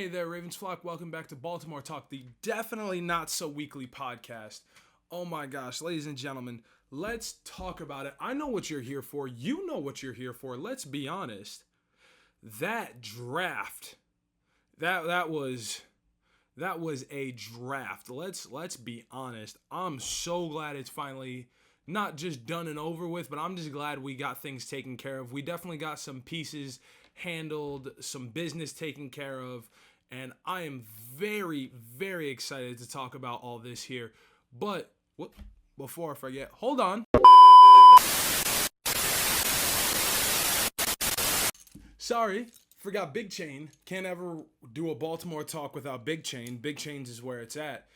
Hey there, Ravens flock. Welcome back to Baltimore Talk, the definitely not so weekly podcast. Oh my gosh, ladies and gentlemen, let's talk about it. I know what you're here for. You know what you're here for. Let's be honest. That draft, that was a draft. Let's be honest. I'm so glad it's finally not just done and over with, but I'm just glad we got things taken care of. We definitely got some pieces handled, some business taken care of, and I am very, very excited to talk about all this here. But before I forget, hold on. Sorry, forgot Big Chain. Can't ever do a Baltimore Talk without Big Chain. Big Chains is where it's at.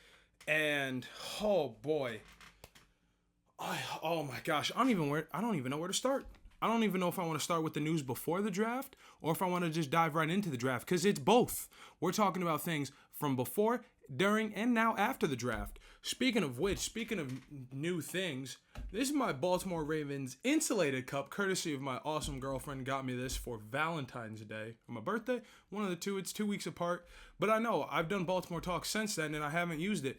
And oh boy. Oh my gosh, I don't even know where to start. I don't even know if I want to start with the news before the draft or if I want to just dive right into the draft, because it's both. We're talking about things from before, during, and now after the draft. Speaking of which, speaking of new things, this is my Baltimore Ravens insulated cup, courtesy of my awesome girlfriend. Got me this for Valentine's Day, or my birthday, one of the two. It's 2 weeks apart, but I know I've done Baltimore Talk since then, and I haven't used it.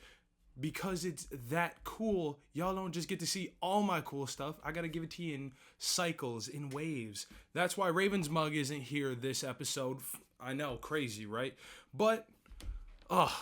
Because it's that cool. Y'all don't just get to see all my cool stuff. I got to give it to you in cycles, in waves. That's why Ravens Mug isn't here this episode. I know, crazy, right? But,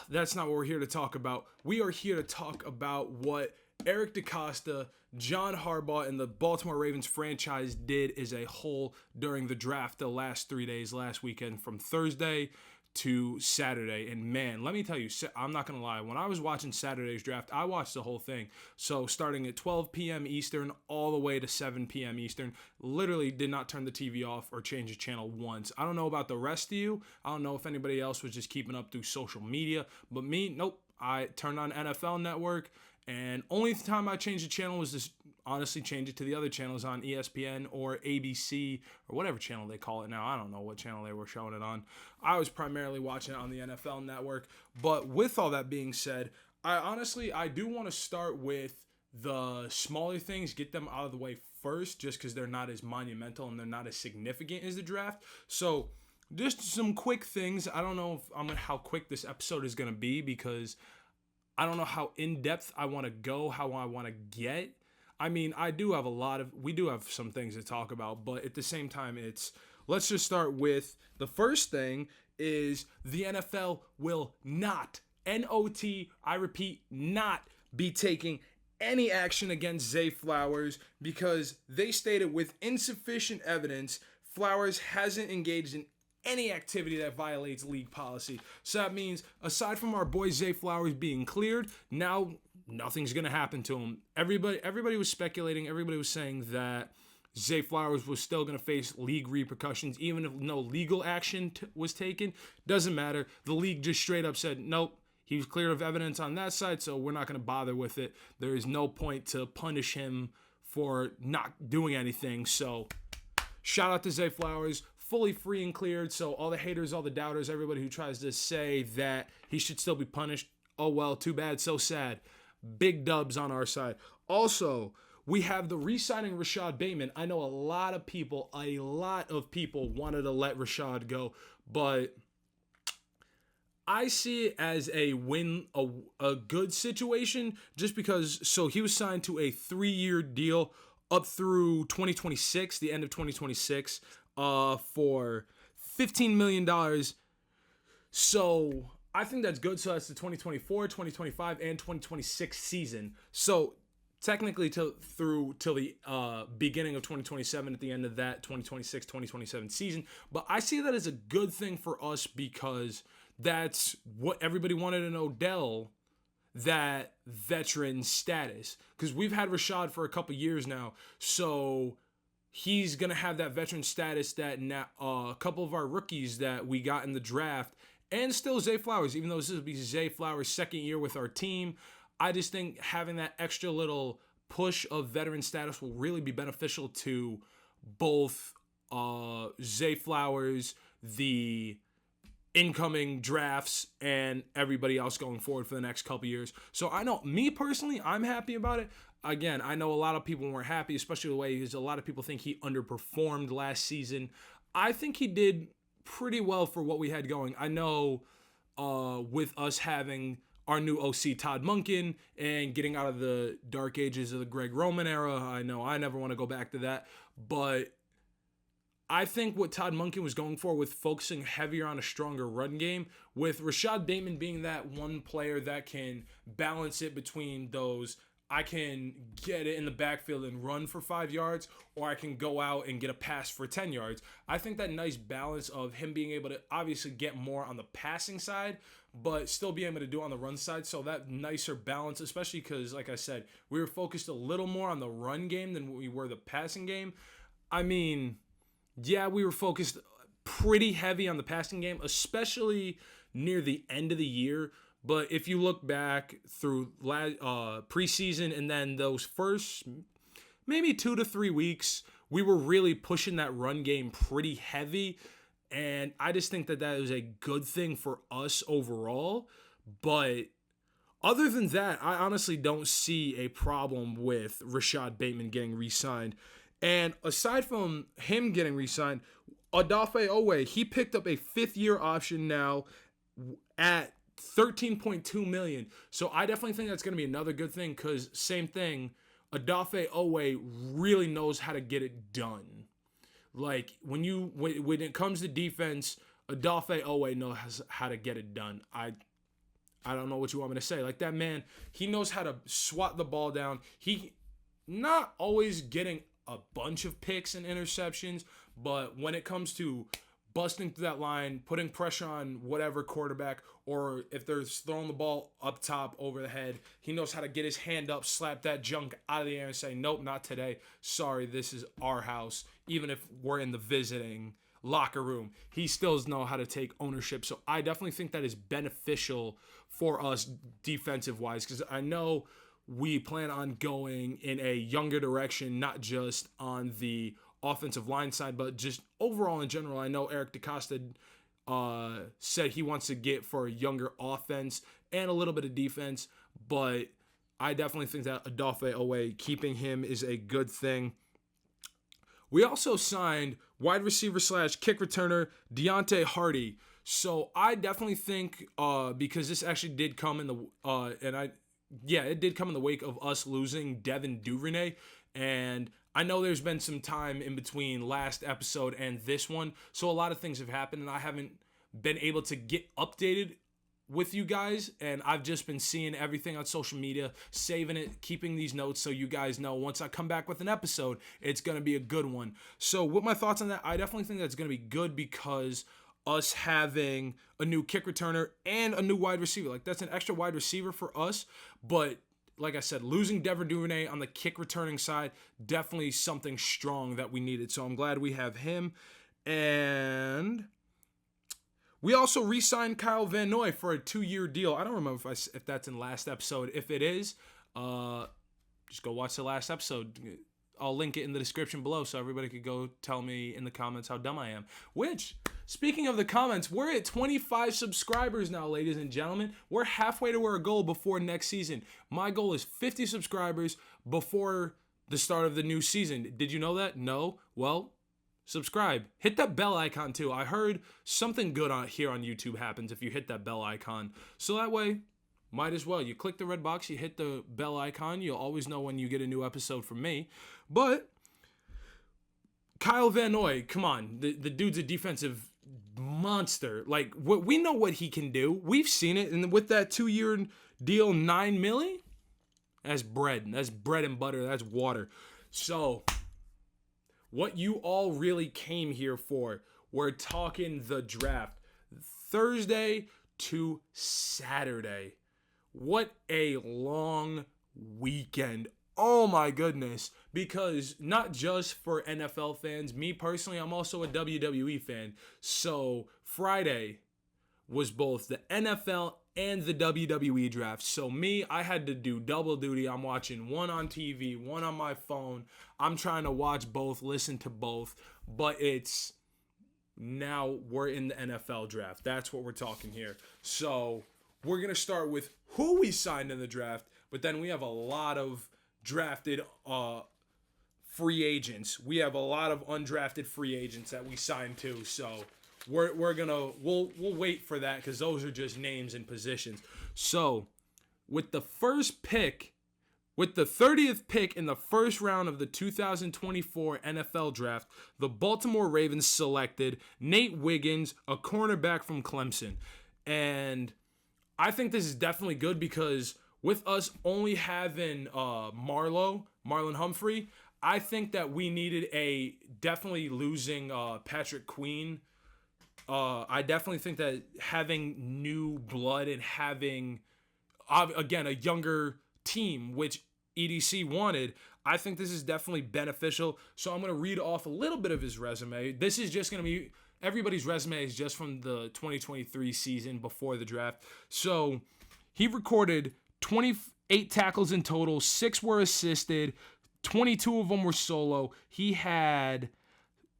that's not what we're here to talk about. We are here to talk about what Eric DeCosta, John Harbaugh, and the Baltimore Ravens franchise did as a whole during the draft the last 3 days, last weekend, from Thursday to Saturday. And man, let me tell you, I'm not going to lie. When I was watching Saturday's draft, I watched the whole thing. So starting at 12 p.m. Eastern all the way to 7 p.m. Eastern, literally did not turn the TV off or change the channel once. I don't know about the rest of you. I don't know if anybody else was just keeping up through social media, but me, nope. I turned on NFL Network, and only time I changed the channel was just honestly change it to the other channels on ESPN or ABC or whatever channel they call it now. I don't know what channel they were showing it on. I was primarily watching it on the NFL Network. But with all that being said, I do want to start with the smaller things, get them out of the way first, just because they're not as monumental and they're not as significant as the draft. So just some quick things. I don't know how quick this episode is going to be, because I don't know how in-depth I want to go, how I want to get. I mean, we do have some things to talk about, but at the same time, let's just start with the first thing is the NFL will not, N-O-T, I repeat, not be taking any action against Zay Flowers, because they stated with insufficient evidence, Flowers hasn't engaged in any activity that violates league policy. So that means, aside from our boy Zay Flowers being cleared, now nothing's going to happen to him. Everybody was speculating. Everybody was saying that Zay Flowers was still going to face league repercussions, even if no legal action was taken. Doesn't matter. The league just straight up said, nope, he was cleared of evidence on that side, so we're not going to bother with it. There is no point to punish him for not doing anything. So shout out to Zay Flowers. Fully free and cleared, so all the haters, all the doubters, everybody who tries to say that he should still be punished, oh well, too bad, so sad. Big dubs on our side. Also, we have the re-signing Rashad Bateman. I know a lot of people wanted to let Rashad go, but I see it as a good situation, just because, so he was signed to a 3-year deal up through 2026, the end of 2026, for $15 million. So I think that's good. So that's the 2024, 2025, and 2026 season. So technically till the beginning of 2027 at the end of that 2026, 2027 season. But I see that as a good thing for us, because that's what everybody wanted in Odell, that veteran status. Because we've had Rashad for a couple years now. So he's going to have that veteran status that now a couple of our rookies that we got in the draft, and still Zay Flowers, even though this will be Zay Flowers' second year with our team, I just think having that extra little push of veteran status will really be beneficial to both Zay Flowers, the incoming drafts, and everybody else going forward for the next couple years. So I know, me personally, I'm happy about it. Again, I know a lot of people weren't happy, especially the way a lot of people think he underperformed last season. I think he did pretty well for what we had going. I know with us having our new OC Todd Monken and getting out of the dark ages of the Greg Roman era, I know I never want to go back to that, but I think what Todd Monken was going for with focusing heavier on a stronger run game, with Rashad Bateman being that one player that can balance it between those, I can get it in the backfield and run for 5 yards, or I can go out and get a pass for 10 yards. I think that nice balance of him being able to obviously get more on the passing side, but still be able to do on the run side. So that nicer balance, especially because, like I said, we were focused a little more on the run game than we were the passing game. I mean, yeah, we were focused pretty heavy on the passing game, especially near the end of the year. But if you look back through preseason and then those first maybe 2 to 3 weeks, we were really pushing that run game pretty heavy. And I just think that that is a good thing for us overall. But other than that, I honestly don't see a problem with Rashad Bateman getting re-signed. And aside from him getting re-signed, Odafe Owe, he picked up a 5th-year option now at $13.2 million. So I definitely think that's going to be another good thing because same thing, Odafe Owe really knows how to get it done. Like when it comes to defense, Odafe Owe knows how to get it done. I don't know what you want me to say. Like that man, he knows how to swat the ball down. He not always getting a bunch of picks and interceptions, but when it comes to busting through that line, putting pressure on whatever quarterback, or if they're throwing the ball up top over the head, he knows how to get his hand up, slap that junk out of the air and say, nope, not today. Sorry, this is our house. Even if we're in the visiting locker room, he still knows how to take ownership. So I definitely think that is beneficial for us defensive-wise, because I know we plan on going in a younger direction, not just on the offensive line side, but just overall in general. I know Eric DeCosta said he wants to get for a younger offense and a little bit of defense, but I definitely think that Odafe Owe, keeping him is a good thing. We also signed wide receiver / kick returner Deontay Hardy. So I definitely think because this actually did come in the it did come in the wake of us losing Devin Duvernay, and I know there's been some time in between last episode and this one, so a lot of things have happened, and I haven't been able to get updated with you guys, and I've just been seeing everything on social media, saving it, keeping these notes so you guys know once I come back with an episode, it's going to be a good one. So with my thoughts on that, I definitely think that's going to be good because us having a new kick returner and a new wide receiver, like that's an extra wide receiver for us, but like I said, losing Devin Duvernay on the kick returning side, definitely something strong that we needed. So I'm glad we have him. And we also re-signed Kyle Van Noy for a 2-year deal. I don't remember if that's in last episode. If it is, just go watch the last episode. I'll link it in the description below so everybody could go tell me in the comments how dumb I am. Which, speaking of the comments, we're at 25 subscribers now, ladies and gentlemen. We're halfway to our goal before next season. My goal is 50 subscribers before the start of the new season. Did you know that? No? Well, subscribe. Hit that bell icon too. I heard something good here on YouTube happens if you hit that bell icon. So that way, might as well. You click the red box, you hit the bell icon. You'll always know when you get a new episode from me. But Kyle Van Noy, come on. The dude's a defensive monster. Like, we know what he can do. We've seen it. And with that 2-year deal, $9 million, that's bread. That's bread and butter. That's water. So what you all really came here for, we're talking the draft. Thursday to Saturday. What a long weekend. Oh my goodness. Because not just for NFL fans, me personally, I'm also a WWE fan. So Friday was both the NFL and the WWE draft. So me, I had to do double duty. I'm watching one on TV, one on my phone. I'm trying to watch both, listen to both. But it's now we're in the NFL draft. That's what we're talking here. So we're going to start with who we signed in the draft, but then we have a lot of drafted free agents. We have a lot of undrafted free agents that we signed too. So we'll wait for that because those are just names and positions. So with the first pick, with the 30th pick in the first round of the 2024 NFL Draft, the Baltimore Ravens selected Nate Wiggins, a cornerback from Clemson. And I think this is definitely good because with us only having Marlon Humphrey, I think that we needed definitely losing Patrick Queen. I definitely think that having new blood and having, again, a younger team, which EDC wanted, I think this is definitely beneficial. So I'm going to read off a little bit of his resume. This is just going to be, everybody's resume is just from the 2023 season before the draft. So he recorded 28 tackles in total, 6 were assisted, 22 of them were solo. He had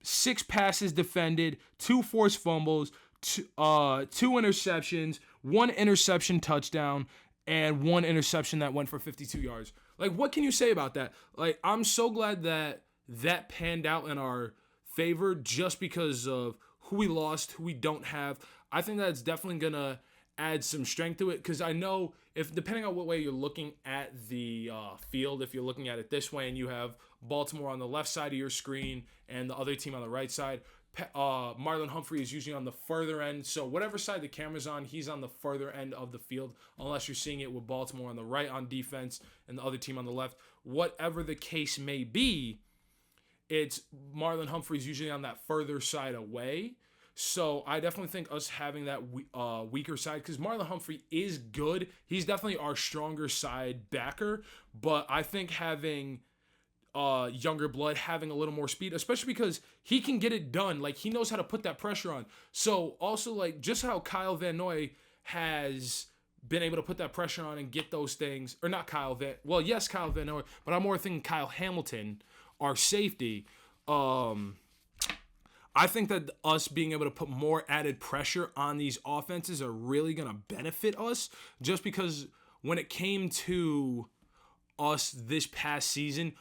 6 passes defended, 2 forced fumbles, 2 interceptions, 1 interception touchdown, and 1 interception that went for 52 yards. Like, what can you say about that? Like, I'm so glad that panned out in our favor just because of who we lost, who we don't have. I think that's definitely going to add some strength to it because I know if depending on what way you're looking at the field, if you're looking at it this way and you have Baltimore on the left side of your screen and the other team on the right side, Marlon Humphrey is usually on the further end. So whatever side the camera's on, he's on the further end of the field, unless you're seeing it with Baltimore on the right on defense and the other team on the left. Whatever the case may be, it's Marlon Humphrey's usually on that further side away. So I definitely think us having that weaker side, because Marlon Humphrey is good. He's definitely our stronger side backer. But I think having younger blood, having a little more speed, especially because he can get it done. Like, he knows how to put that pressure on. So also, like, just how Kyle Van Noy has been able to put that pressure on and get those things, or not Kyle Van, well, yes, Kyle Van Noy, but I'm more thinking Kyle Hamilton, our safety. I think that us being able to put more added pressure on these offenses are really going to benefit us, just because when it came to us this past season,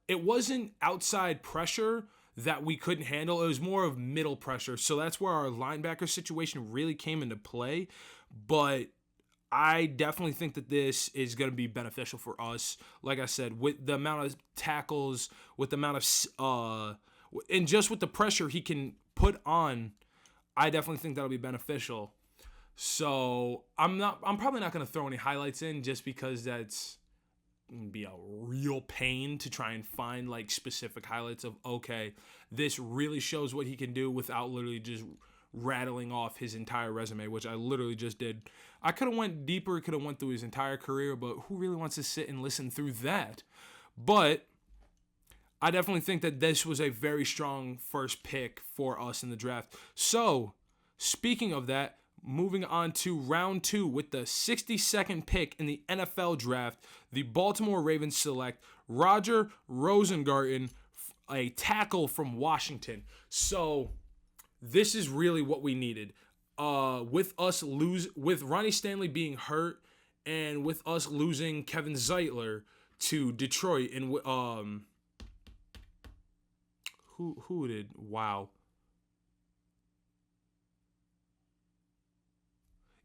it wasn't outside pressure that we couldn't handle. It was more of middle pressure. So that's where our linebacker situation really came into play. But I definitely think that this is going to be beneficial for us. Like I said, with the amount of tackles, with the amount of and just with the pressure he can put on, I definitely think that'll be beneficial. So I'm probably not going to throw any highlights in just because that's going to be a real pain to try and find like specific highlights of, okay, this really shows what he can do without literally just rattling off his entire resume, which I literally just did. I could have went deeper, could have went through his entire career, but who really wants to sit and listen through that? But I definitely think that this was a very strong first pick for us in the draft. So, speaking of that, moving on to round 2 with the 62nd pick in the NFL draft, the Baltimore Ravens select Roger Rosengarten, a tackle from Washington. So, this is really what we needed. With Ronnie Stanley being hurt and with us losing Kevin Zeitler to Detroit and Who did? Wow.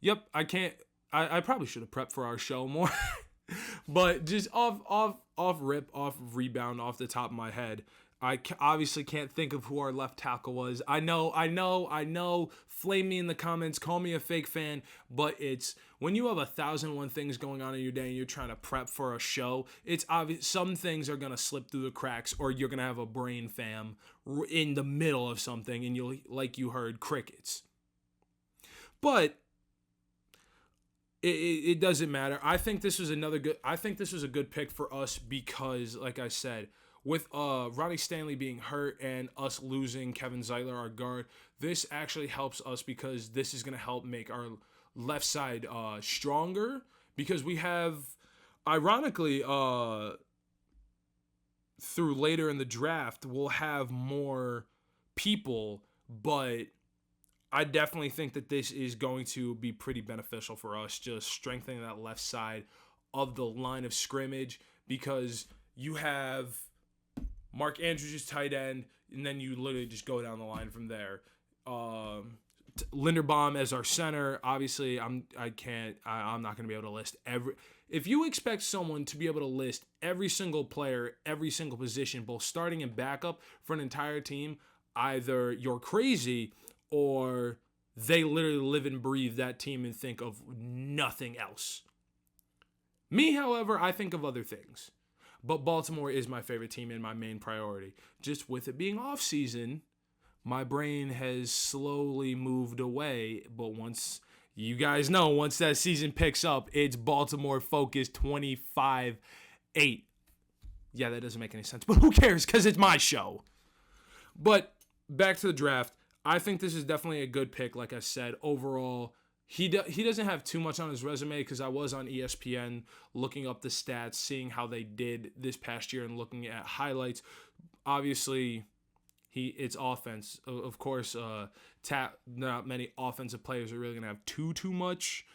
Yep, I can't. I probably should have prepped for our show more, but just off rebound off the top of my head, obviously can't think of who our left tackle was. I know. Flame me in the comments, call me a fake fan, but it's when you have 1,001 things going on in your day and you're trying to prep for a show, it's obvious some things are going to slip through the cracks, or you're going to have a brain fam in the middle of something and you'll, like you heard, crickets. But it doesn't matter. I think this was a good pick for us because, like I said, with Ronnie Stanley being hurt and us losing Kevin Zeitler, our guard, this actually helps us because this is going to help make our left side stronger, because we have, ironically, through later in the draft, we'll have more people, but I definitely think that this is going to be pretty beneficial for us, just strengthening that left side of the line of scrimmage, because you have Mark Andrews' tight end, and then you literally just go down the line from there. Linderbaum as our center. Obviously, I'm not going to be able to list every. If you expect someone to be able to list every single player, every single position, both starting and backup for an entire team, either you're crazy or they literally live and breathe that team and think of nothing else. Me, however, I think of other things. But Baltimore is my favorite team and my main priority. Just with it being off season, my brain has slowly moved away. But once you guys know, once that season picks up, it's Baltimore focused 25-8. Yeah, that doesn't make any sense. But who cares? Because it's my show. But back to the draft. I think this is definitely a good pick. Like I said, overall, he doesn't have too much on his resume because I was on ESPN looking up the stats, seeing how they did this past year and looking at highlights. Obviously, it's offense. Of course, not many offensive players are really going to have too much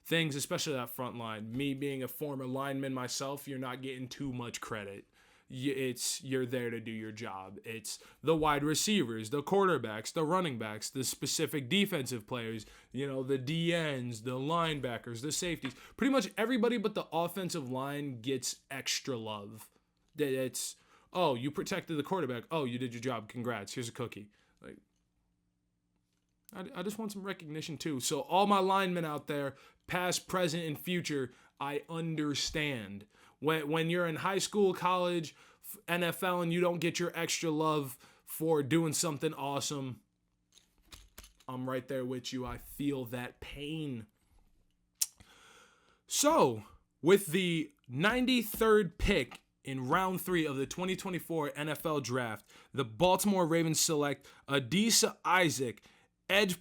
things, especially that front line. Me being a former lineman myself, you're not getting too much credit. You're there to do your job. It's the wide receivers, the quarterbacks, the running backs, the specific defensive players, the DNs, the linebackers, the safeties. Pretty much everybody but the offensive line gets extra love. It's, oh, you protected the quarterback. Oh, you did your job. Congrats. Here's a cookie. Like, I just want some recognition too. So all my linemen out there, past, present, and future, I understand. When you're in high school, college, NFL, and you don't get your extra love for doing something awesome, I'm right there with you. I feel that pain. So, with the 93rd pick in round 3 of the 2024 NFL Draft, the Baltimore Ravens select Adisa Isaac, edge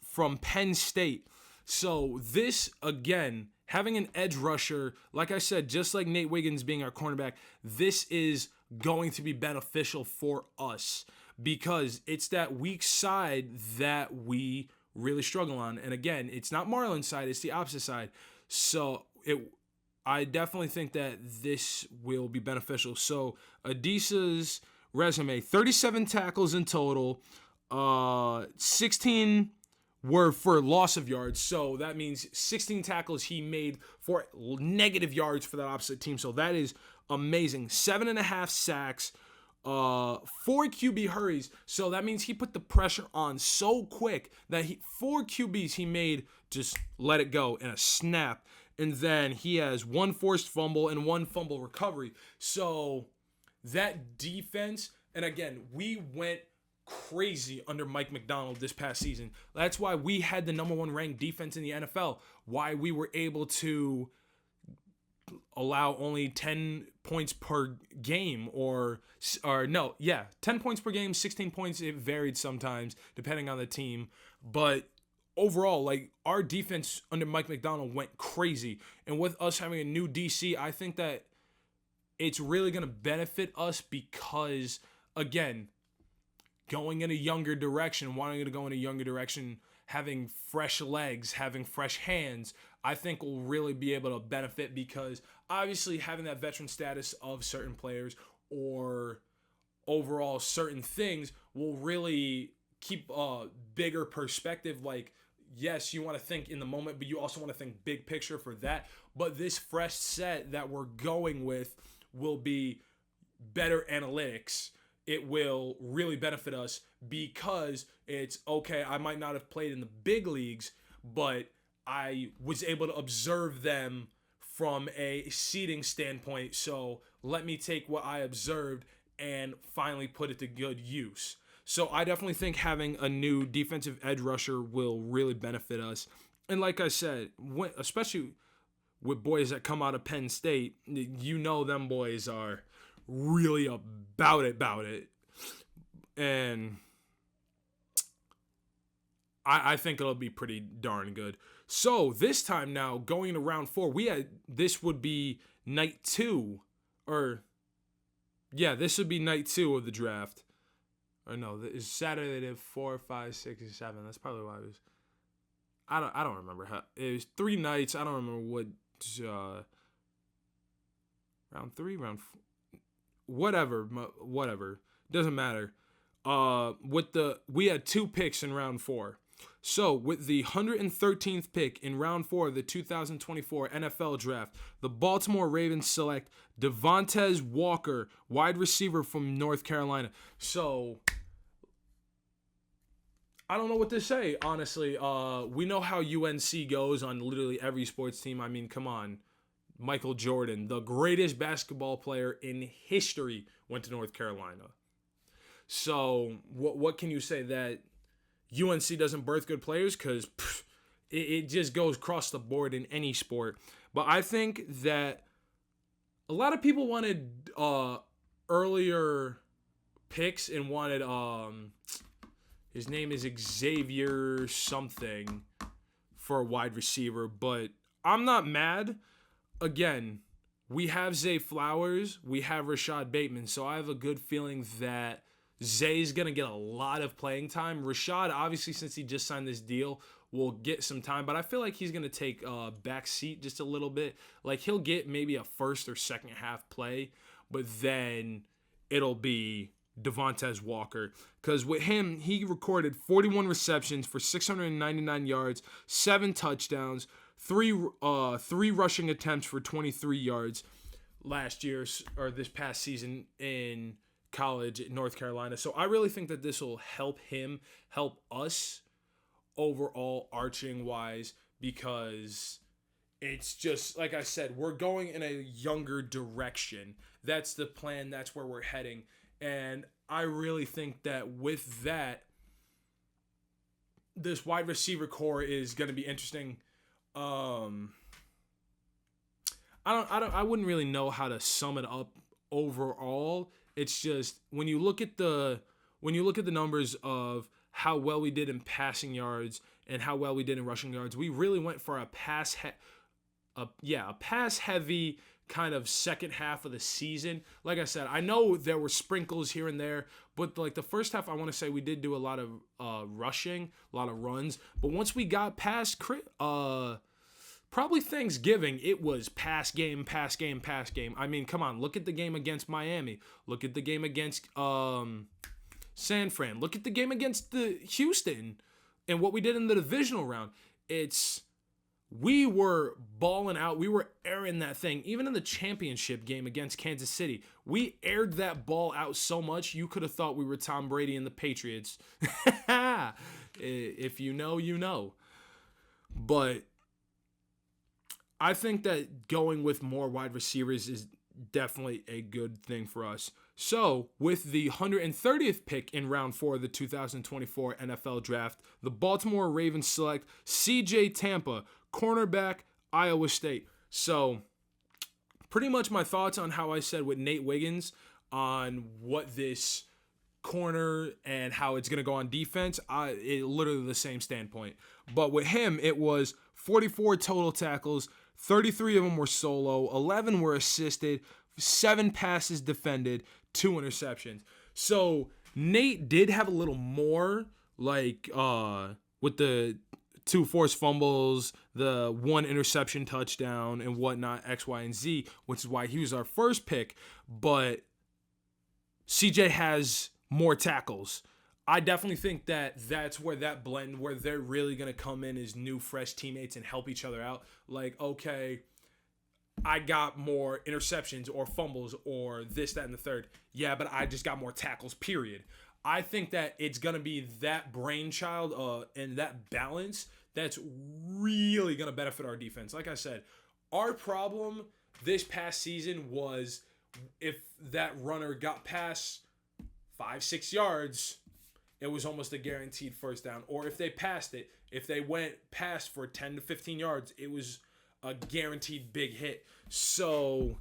from Penn State. So this, again, having an edge rusher, like I said, just like Nate Wiggins being our cornerback, this is going to be beneficial for us because it's that weak side that we really struggle on. And again, it's not Marlon's side, it's the opposite side. So I definitely think that this will be beneficial. So Adisa's resume, 37 tackles in total, 16 were for loss of yards. So that means 16 tackles he made for negative yards for that opposite team. So that is amazing. 7.5 sacks, 4 QB hurries. So that means he put the pressure on so quick that 4 QBs he made just let it go in a snap. And then he has 1 forced fumble and 1 fumble recovery. So that defense, and again, we went crazy under Mike Macdonald this past season. That's why we had the number 1 ranked defense in the NFL. Why we were able to allow only 10 points per game 10 points per game, 16 points. It varied sometimes depending on the team. But overall, like, our defense under Mike Macdonald went crazy. And with us having a new DC, I think that it's really going to benefit us because, again, going in a younger direction, wanting to go in a younger direction, having fresh legs, having fresh hands, I think will really be able to benefit because obviously having that veteran status of certain players or overall certain things will really keep a bigger perspective. Like, yes, you want to think in the moment, but you also want to think big picture for that. But this fresh set that we're going with will be better analytics. It will really benefit us because it's, okay, I might not have played in the big leagues, but I was able to observe them from a seating standpoint. So let me take what I observed and finally put it to good use. So I definitely think having a new defensive edge rusher will really benefit us. And like I said, especially with boys that come out of Penn State, them boys are really about it. And I think it'll be pretty darn good. So this time now, going to round 4, this would be night 2. This would be night 2 of the draft. Or no, it's Saturday they did 4, 5, 6, and 7. That's probably why it was. I don't remember how it was 3 nights. I don't remember what round 3, round 4, whatever. Doesn't matter. We had 2 picks in round 4. So, with the 113th pick in round 4 of the 2024 NFL Draft, the Baltimore Ravens select Devontae Walker, wide receiver from North Carolina. So, I don't know what to say, honestly. We know how UNC goes on literally every sports team. I mean, come on. Michael Jordan, the greatest basketball player in history, went to North Carolina. So, what can you say? That UNC doesn't birth good players? Because it just goes across the board in any sport. But I think that a lot of people wanted earlier picks and wanted his name is Xavier something for a wide receiver, but I'm not mad. Again, we have Zay Flowers, we have Rashad Bateman, so I have a good feeling that Zay's going to get a lot of playing time. Rashad, obviously, since he just signed this deal, will get some time, but I feel like he's going to take a back seat just a little bit. Like, he'll get maybe a first or second half play, but then it'll be Devontae Walker. Because with him, he recorded 41 receptions for 699 yards, 7 touchdowns, three rushing attempts for 23 yards last year, or this past season in college at North Carolina. So I really think that this will help him, help us overall arching wise, because it's just, like I said, we're going in a younger direction. That's the plan. That's where we're heading. And I really think that with that, this wide receiver core is going to be interesting. I wouldn't really know how to sum it up overall. It's just when you look at the numbers of how well we did in passing yards and how well we did in rushing yards, we really went for a pass heavy kind of second half of the season. Like I said, I know there were sprinkles here and there, but like the first half, I want to say we did do a lot of rushing, a lot of runs. But once we got past probably Thanksgiving, it was pass game, pass game, pass game. I mean, come on, look at the game against Miami. Look at the game against San Fran. Look at the game against the Houston and what we did in the divisional round. We were balling out. We were airing that thing. Even in the championship game against Kansas City, we aired that ball out so much you could have thought we were Tom Brady and the Patriots. If you know, you know. But I think that going with more wide receivers is definitely a good thing for us. So, with the 130th pick in round 4 of the 2024 NFL Draft, the Baltimore Ravens select CJ Tampa, cornerback, Iowa State. So, pretty much my thoughts on how I said with Nate Wiggins on what this corner and how it's going to go on defense, it literally the same standpoint. But with him, it was 44 total tackles, 33 of them were solo, 11 were assisted, 7 passes defended, 2 interceptions. So Nate did have a little more, like with the 2 forced fumbles, the 1 interception touchdown, and whatnot, X, Y, and Z, which is why he was our first pick. But CJ has more tackles. I definitely think that that's where that blend, where they're really going to come in as new, fresh teammates and help each other out. Like, okay, I got more interceptions or fumbles or this, that, and the third. Yeah, but I just got more tackles, period. I think that it's going to be that brainchild and that balance that's really going to benefit our defense. Like I said, our problem this past season was if that runner got past 5-6 yards, it was almost a guaranteed first down. Or if they passed it, if they went past for 10 to 15 yards, it was a guaranteed big hit. So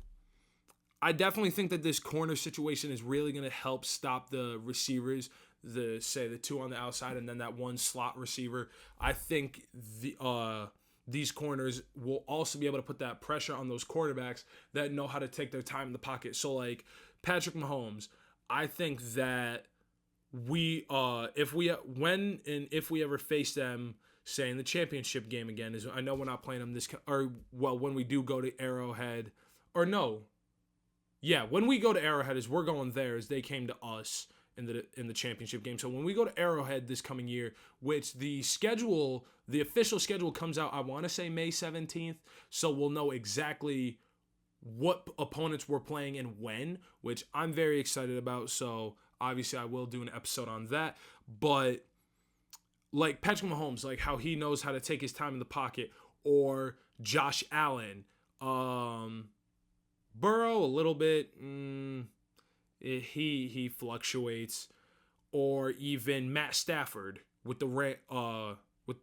I definitely think that this corner situation is really going to help stop the receivers, the 2 on the outside and then that 1 slot receiver. I think these corners will also be able to put that pressure on those quarterbacks that know how to take their time in the pocket. So like Patrick Mahomes, I think that if we ever face them, say in the championship game again, I know we're not playing them when we do go to Arrowhead, when we go to Arrowhead, we're going there as they came to us, in the championship game. So when we go to Arrowhead this coming year, which the official schedule comes out, I want to say May 17th, so we'll know exactly what opponents we're playing and when, which I'm very excited about. So obviously I will do an episode on that. But like Patrick Mahomes, like how he knows how to take his time in the pocket, or Josh Allen, Burrow a little bit, he fluctuates, or even Matt Stafford with the with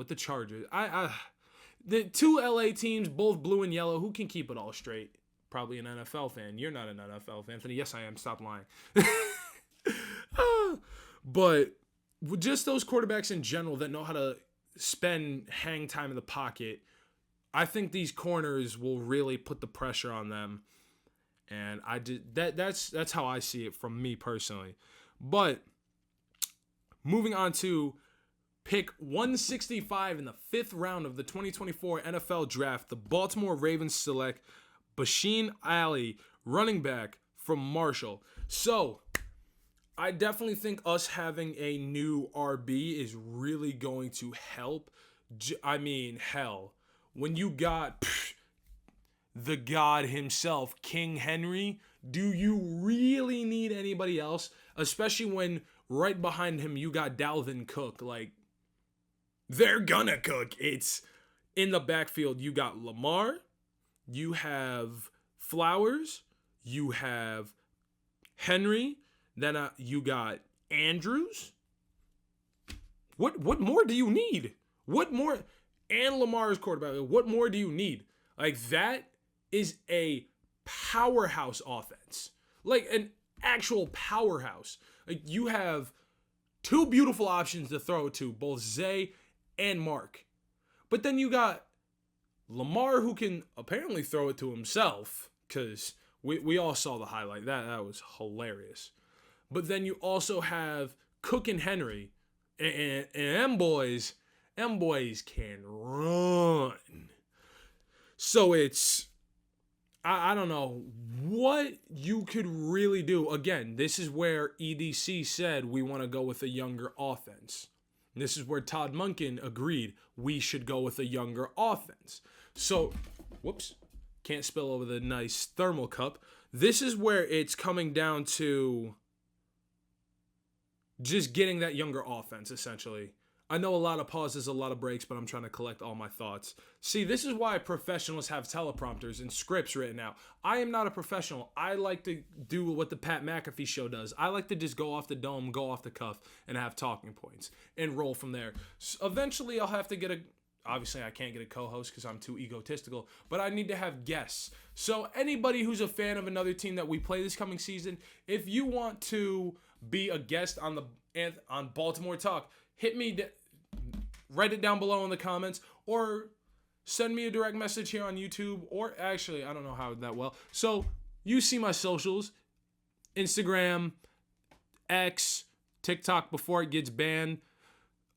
the Chargers. The two LA teams, both blue and yellow. Who can keep it all straight? Probably an NFL fan. You're not an NFL fan, Anthony. Yes, I am. Stop lying. But just those quarterbacks in general that know how to hang time in the pocket, I think these corners will really put the pressure on them. And that's how I see it from me personally. But moving on to pick 165 in the 5th round of the 2024 NFL Draft, the Baltimore Ravens select Basheen Ali, running back from Marshall. So I definitely think us having a new RB is really going to help. I mean, hell, when you got the God himself, King Henry, do you really need anybody else? Especially when right behind him you got Dalvin Cook. Like, they're gonna cook. It's in the backfield. You got Lamar, you have Flowers, you have Henry, then you got Andrews. What more do you need? What more? And Lamar's quarterback. What more do you need? Like, that is a powerhouse offense. Like, an actual powerhouse. Like, you have two beautiful options to throw to, both Zay and Mark. But then you got Lamar, who can apparently throw it to himself, because we all saw the highlight. That was hilarious. But then you also have Cook and Henry, and them boys can run. So it's, I don't know what you could really do. Again, this is where EDC said we want to go with a younger offense. This is where Todd Monken agreed we should go with a younger offense. So, whoops, can't spill over the nice thermal cup. This is where it's coming down to just getting that younger offense, essentially. I know a lot of pauses, a lot of breaks, but I'm trying to collect all my thoughts. See, this is why professionals have teleprompters and scripts written out. I am not a professional. I like to do what the Pat McAfee show does. I like to just go off the dome, go off the cuff, and have talking points and roll from there. So eventually, I'll have to obviously, I can't get a co-host because I'm too egotistical, but I need to have guests. So anybody who's a fan of another team that we play this coming season, if you want to be a guest on Baltimore Talk, hit me, write it down below in the comments, or send me a direct message here on YouTube, or actually, I don't know how that well. So you see my socials, Instagram, X, TikTok before it gets banned.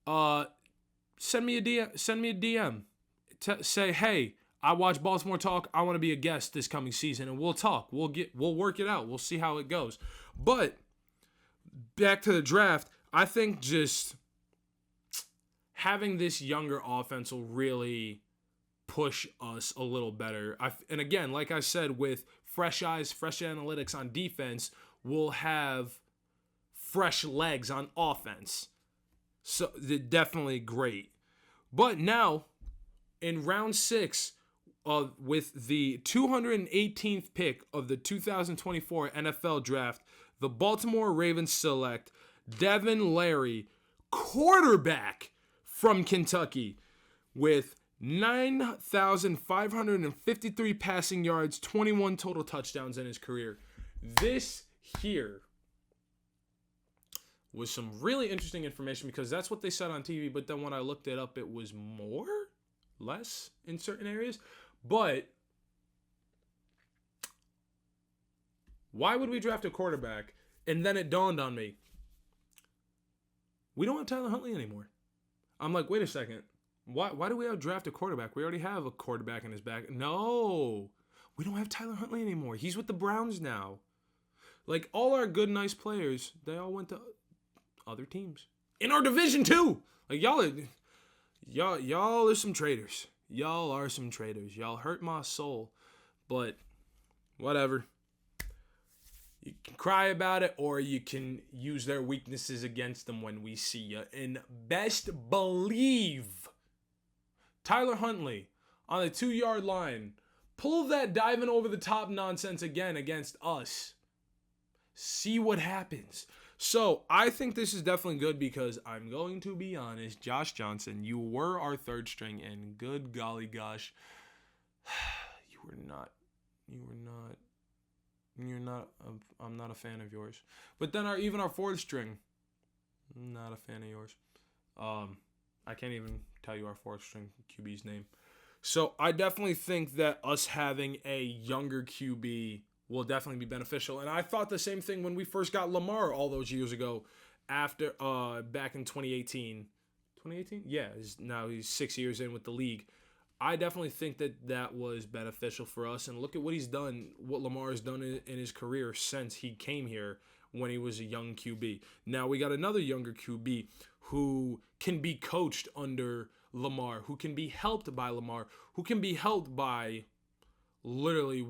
Send me a DM. Say, hey, I watch Baltimore Talk. I want to be a guest this coming season, and we'll talk. We'll work it out. We'll see how it goes. But back to the draft, I think just having this younger offense will really push us a little better. And again, like I said, with fresh eyes, fresh analytics on defense, we'll have fresh legs on offense. So they're definitely great. But now, in round 6, with the 218th pick of the 2024 NFL Draft, the Baltimore Ravens select Devin Leary, quarterback from Kentucky, with 9,553 passing yards, 21 total touchdowns in his career. This here was some really interesting information, because that's what they said on TV, but then when I looked it up, it was less in certain areas. But why would we draft a quarterback? And then it dawned on me, we don't have Tyler Huntley anymore. I'm like, wait a second. Why do we have draft a quarterback? We already have a quarterback in his back. No, we don't have Tyler Huntley anymore. He's with the Browns now. Like, all our good, nice players, they all went to other teams. In our division, too! Like, y'all are some traitors. Y'all are some traitors. Y'all hurt my soul. But, whatever. You can cry about it, or you can use their weaknesses against them when we see you. And best believe Tyler Huntley on the 2-yard line. Pull that diving over the top nonsense again against us. See what happens. So, I think this is definitely good because I'm going to be honest, Josh Johnson, you were our third string, and good golly gosh, I'm not a fan of yours. But then even our fourth string, not a fan of yours. I can't even tell you our fourth string QB's name. So I definitely think that us having a younger QB will definitely be beneficial. And I thought the same thing when we first got Lamar all those years ago after back in 2018. 2018? Yeah, now he's 6 years in with the league. I definitely think that was beneficial for us. And look at what he's done, what Lamar has done in his career since he came here when he was a young QB. Now we got another younger QB who can be coached under Lamar, who can be helped by Lamar, who can be helped by literally,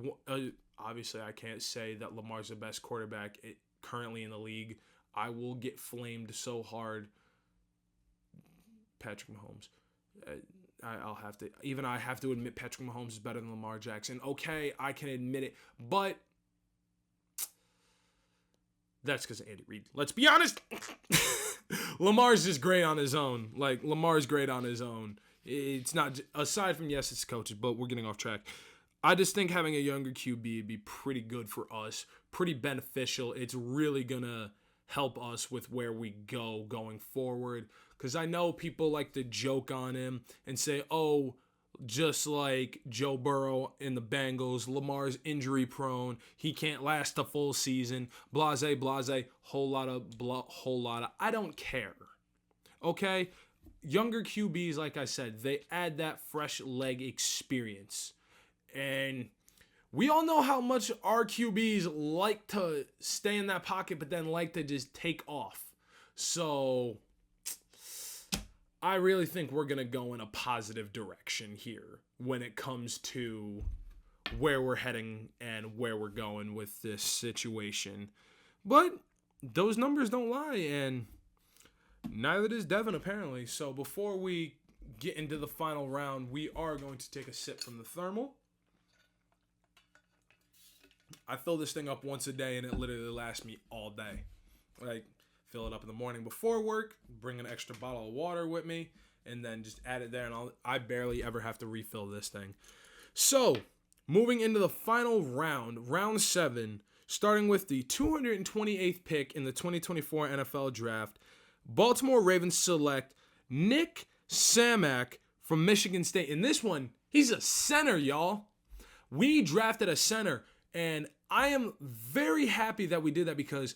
obviously I can't say that Lamar's the best quarterback currently in the league. I will get flamed so hard. Patrick Mahomes. I have to admit Patrick Mahomes is better than Lamar Jackson. Okay, I can admit it, but that's because of Andy Reid. Let's be honest. Lamar's just great on his own. Like, Lamar's great on his own. It's not, aside from, yes, it's coaches, but we're getting off track. I just think having a younger QB would be pretty good for us, pretty beneficial. It's really going to help us with where we go going forward. Because I know people like to joke on him and say, oh, just like Joe Burrow in the Bengals, Lamar's injury prone. He can't last a full season. Blase, whole lot of. I don't care. Okay? Younger QBs, like I said, they add that fresh leg experience. And we all know how much our QBs like to stay in that pocket, but then like to just take off. So I really think we're going to go in a positive direction here when it comes to where we're heading and where we're going with this situation. But those numbers don't lie, and neither does Devin, apparently. So before we get into the final round, we are going to take a sip from the thermal. I fill this thing up once a day, and it literally lasts me all day. Like, fill it up in the morning before work, bring an extra bottle of water with me, and then just add it there, and I barely ever have to refill this thing. So, moving into the final round, round 7, starting with the 228th pick in the 2024 NFL Draft, Baltimore Ravens select Nick Samac from Michigan State. In this one, he's a center, y'all. We drafted a center, and I am very happy that we did that because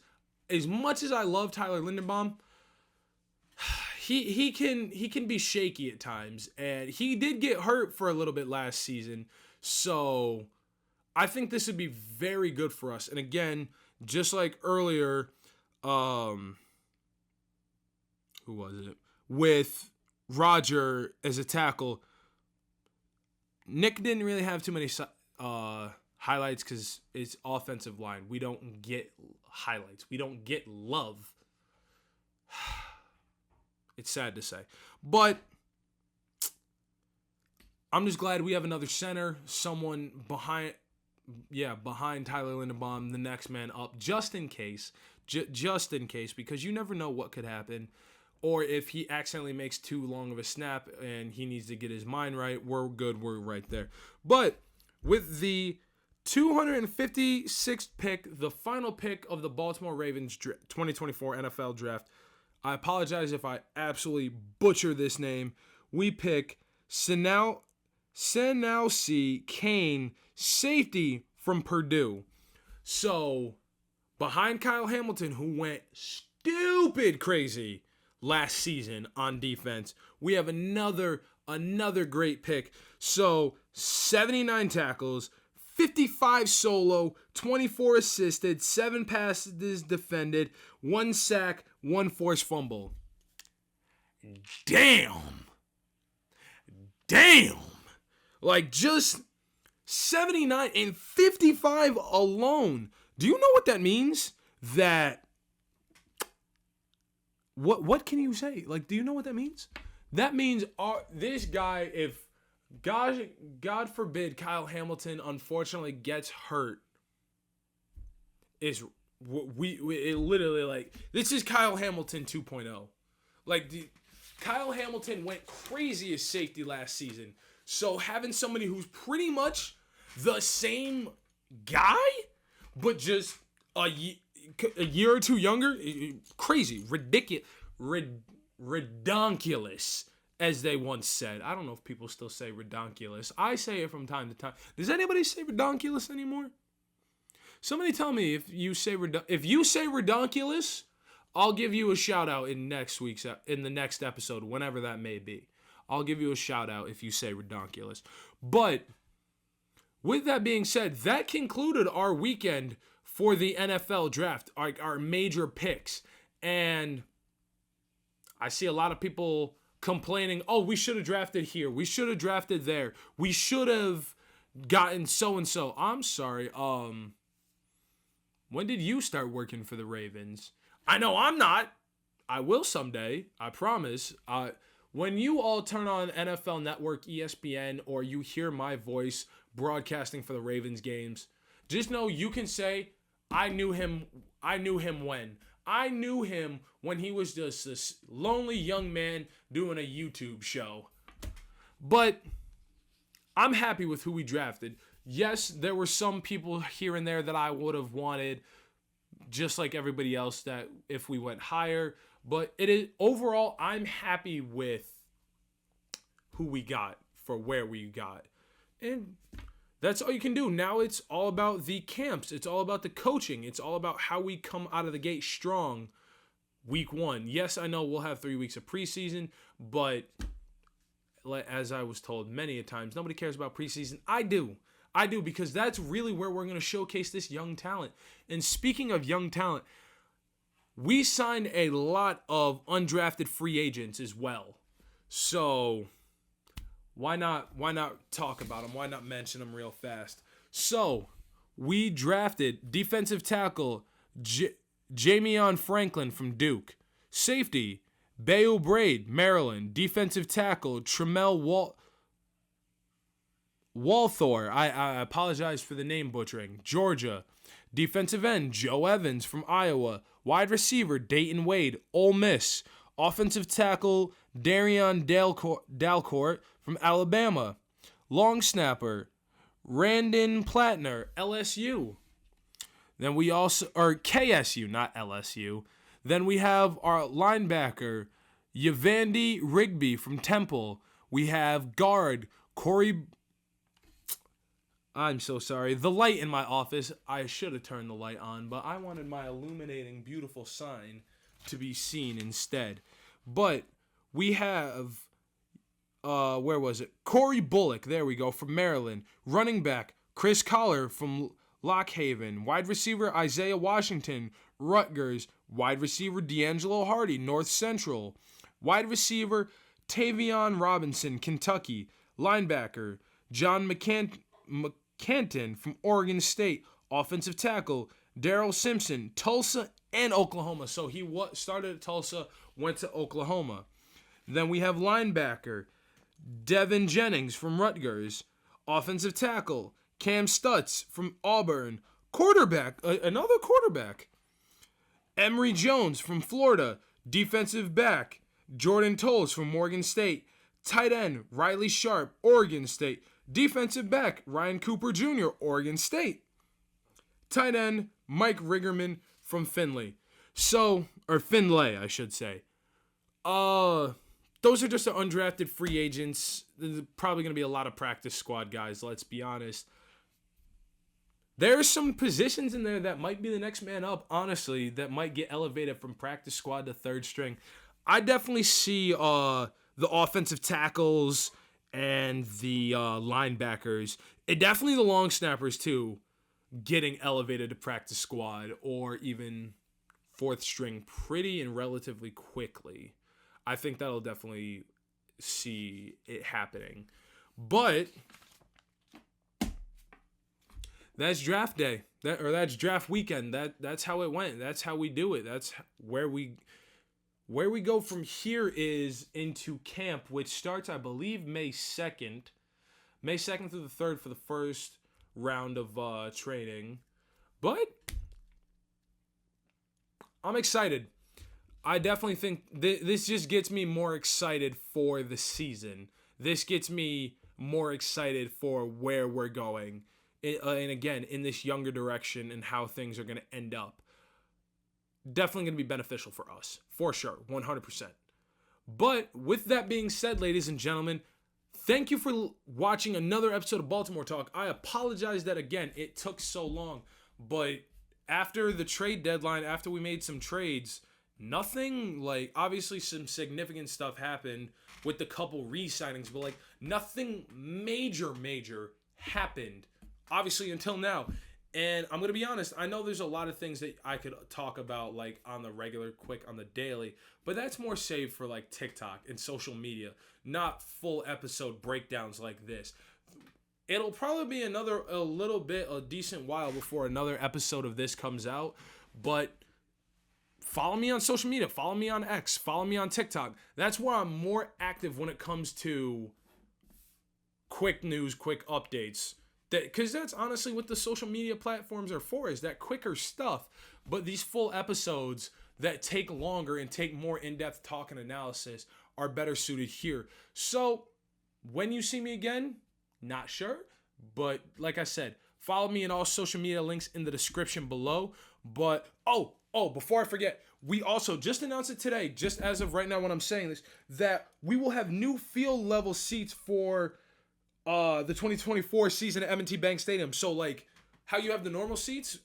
as much as I love Tyler Linderbaum, he can be shaky at times, and he did get hurt for a little bit last season. So I think this would be very good for us. And again, just like earlier, who was it? With Roger as a tackle, Nick didn't really have too many highlights because it's offensive line. We don't get highlights. We don't get love. It's sad to say. But I'm just glad we have another center, someone behind Tyler Linderbaum, the next man up, just in case, because you never know what could happen. Or if he accidentally makes too long of a snap and he needs to get his mind right, we're good. We're right there. But with the 256th pick, the final pick of the Baltimore Ravens 2024 NFL Draft, I apologize if I absolutely butcher this name. We pick Sanausi Kane, safety from Purdue. So, behind Kyle Hamilton, who went stupid crazy last season on defense, we have another great pick. So, 79 tackles, 55 solo, 24 assisted, 7 passes defended, 1 sack, 1 forced fumble. Damn. Like, just 79 and 55 alone. Do you know what that means? That what can you say? Like, do you know what that means? That means this guy, if God forbid Kyle Hamilton unfortunately gets hurt, it literally, like, this is Kyle Hamilton 2.0. Like, Kyle Hamilton went crazy as safety last season. So having somebody who's pretty much the same guy, but just a year or two younger, crazy, ridiculous, redonkulous, as they once said. I don't know if people still say redonkulous. I say it from time to time. Does anybody say redonkulous anymore? Somebody tell me if you say redonkulous, I'll give you a shout out in the next episode, whenever that may be. I'll give you a shout out if you say redonkulous. But with that being said, that concluded our weekend for the NFL draft, our major picks. And I see a lot of people complaining, oh, we should have drafted here. We should have drafted there. We should have gotten so-and-so. I'm sorry. When did you start working for the Ravens? I know I'm not. I will someday. I promise. When you all turn on NFL Network, ESPN, or you hear my voice broadcasting for the Ravens games, just know you can say, I knew him when. I knew him when he was just this lonely young man doing a YouTube show. But I'm happy with who we drafted. Yes, there were some people here and there that I would have wanted, just like everybody else, that if we went higher. But overall, I'm happy with who we got for where we got. And that's all you can do. Now it's all about the camps. It's all about the coaching. It's all about how we come out of the gate strong week 1. Yes, I know we'll have 3 weeks of preseason, but as I was told many a times, nobody cares about preseason. I do, because that's really where we're going to showcase this young talent. And speaking of young talent, we signed a lot of undrafted free agents as well. So why not talk about them? Why not mention them real fast? So we drafted defensive tackle Jamion Franklin from Duke. Safety, Bayo Braid, Maryland. Defensive tackle Tremel Walthor. I apologize for the name butchering. Georgia. Defensive end, Joe Evans from Iowa. Wide receiver, Dayton Wade, Ole Miss. Offensive tackle, Darian Dalcourt from Alabama. Long snapper, Randon Plattner, LSU. Then we also, or KSU, not LSU. Then we have our linebacker, Yavandi Rigby from Temple. We have guard, Corey... I'm so sorry. The light in my office, I should have turned the light on, but I wanted my illuminating beautiful sign to be seen instead. But we have, where was it? Corey Bullock, there we go, from Maryland. Running back, Chris Collar from Lockhaven. Wide receiver, Isaiah Washington, Rutgers. Wide receiver, D'Angelo Hardy, North Central. Wide receiver, Tavion Robinson, Kentucky. Linebacker, John McCanton from Oregon State. Offensive tackle, Daryl Simpson, Tulsa and Oklahoma. So he started at Tulsa, went to Oklahoma. Then we have linebacker, Devin Jennings from Rutgers. Offensive tackle, Cam Stutz from Auburn. Quarterback, another quarterback, Emory Jones from Florida. Defensive back, Jordan Tolles from Morgan State. Tight end, Riley Sharp, Oregon State. Defensive back, Ryan Cooper Jr., Oregon State. Tight end, Mike Riggerman from Finlay, I should say. Those are just the undrafted free agents. There's probably going to be a lot of practice squad guys, let's be honest. There's some positions in there that might be the next man up, honestly, that might get elevated from practice squad to third string. I definitely see the offensive tackles and the linebackers, and definitely the long snappers too, getting elevated to practice squad or even fourth string pretty and relatively quickly. I think that'll definitely see it happening. But that's draft day. That's draft weekend. That's how it went. That's how we do it. That's where we go from here is into camp, which starts, I believe, May 2nd. May 2nd through the 3rd for the first round of training. But I'm excited. I definitely think this just gets me more excited for the season. This gets me more excited for where we're going. And again, in this younger direction and how things are going to end up. Definitely going to be beneficial for us. For sure. 100%. But with that being said, ladies and gentlemen, thank you for watching another episode of Baltimore Talk. I apologize that, again, it took so long. But after the trade deadline, after we made some trades, nothing, like, obviously some significant stuff happened with the couple re-signings, but, like, nothing major happened, obviously, until now. And I'm going to be honest, I know there's a lot of things that I could talk about, like, on the regular, quick, on the daily, but that's more saved for, like, TikTok and social media, not full episode breakdowns like this. It'll probably be a decent while before another episode of this comes out, but follow me on social media, follow me on X, follow me on TikTok. That's where I'm more active when it comes to quick news, quick updates. Because that's honestly what the social media platforms are for, is that quicker stuff. But these full episodes that take longer and take more in-depth talk and analysis are better suited here. So when you see me again, not sure. But like I said, follow me in all social media links in the description below. But, before I forget, we also just announced it today, just as of right now when I'm saying this, that we will have new field level seats for the 2024 season at M&T Bank Stadium. So, like, how you have the normal seats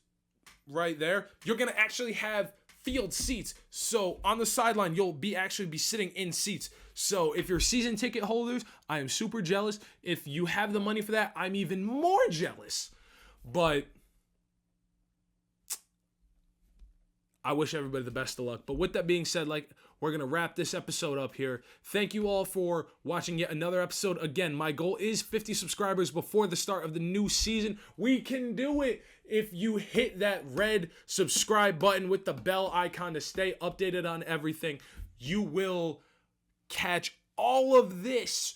right there, you're going to actually have field seats. So, on the sideline, you'll actually be sitting in seats. So, if you're season ticket holders, I am super jealous. If you have the money for that, I'm even more jealous. But I wish everybody the best of luck. But with that being said, like, we're going to wrap this episode up here. Thank you all for watching yet another episode. Again, my goal is 50 subscribers before the start of the new season. We can do it if you hit that red subscribe button with the bell icon to stay updated on everything. You will catch all of this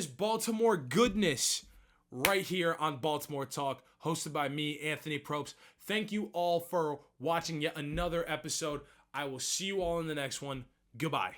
Baltimore goodness right here on Baltimore Talk, hosted by me, Anthony Probst. Thank you all for watching yet another episode. I will see you all in the next one. Goodbye.